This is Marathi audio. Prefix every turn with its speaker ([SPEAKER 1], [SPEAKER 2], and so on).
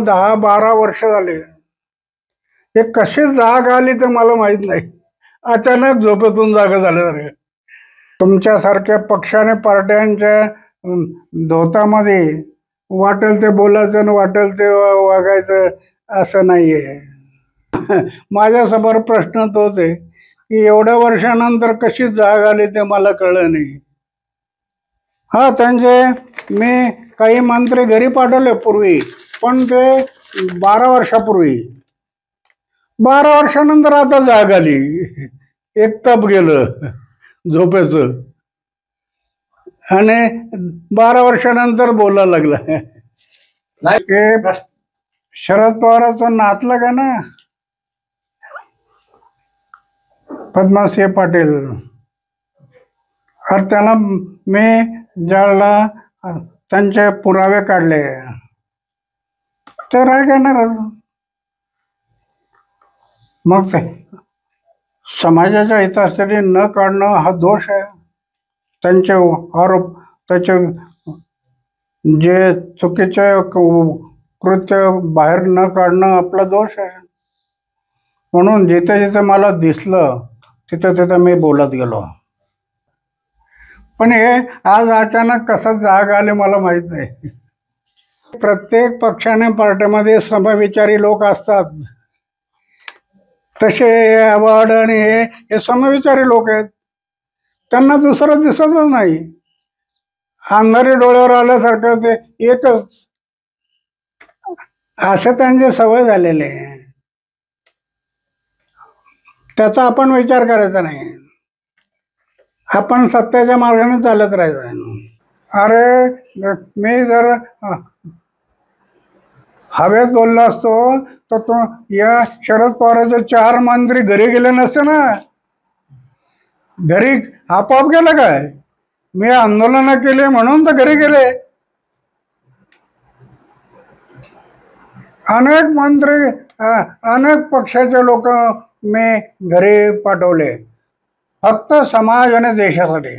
[SPEAKER 1] 10-12 वर्ष झाले. हे कशी जाग आली ते मला माहित नाही. अचानक झोपेतून जागा झाल्यासारखं. तुमच्यासारख्या पक्षाने पार्ट्यांच्या धोतामध्ये वाटेल ते बोलायचं आणि वाटेल ते वागायचं असं नाहीये. माझ्यासमोर प्रश्न तोच आहे की एवढ्या वर्षानंतर कशी जाग आली ते मला कळलं नाही. हा, त्यांचे मी काही मंत्री घरी पाठवले पूर्वी, पण ते 12 वर्षापूर्वी. 12 वर्षानंतर आता जाग आली. एक तप गेलं झोपेचं आणि 12 वर्षानंतर बोलायला लागला. हे शरद पवारांचं नातलग आहे ना, पद्मसिंह पाटील. तर त्याला मी ज्याला त्यांचे पुरावे काढले ते राग येणार. मग ते समाजाच्या हितासाठी न काढणं हा दोष आहे. त्यांचे आरोप, त्याचे जे चुकीचे कृत्य बाहेर न काढणं आपला दोष आहे. म्हणून जिथे जिथे मला दिसलं तिथे तिथे मी बोलत गेलो. पण हे आज अचानक कसं जाग आले मला माहित नाही. प्रत्येक पक्षाने पार्टीमध्ये समविचारी लोक असतात. तसे अवॉर्ड आणि हे समविचारी लोक आहेत. त्यांना दुसरं दिसतच नाही. अंधारी डोळ्यावर आल्यासारखं ते एकच, असं त्यांची सवय झालेली आहे. त्याचा आपण विचार करायचा नाही. आपण सत्याच्या मार्गाने चालत राहायचं. अरे, मी जर हवेत बोललो असतो तर तो या शरद पवारांचे 4 मंत्री घरी गेले नसते ना. घरी आपोआप गेलं काय? मी आंदोलन केले म्हणून तर घरी गेले. अनेक मंत्री, अनेक पक्षाचे लोक मी घरी पाठवले फक्त समाज आणि देशासाठी.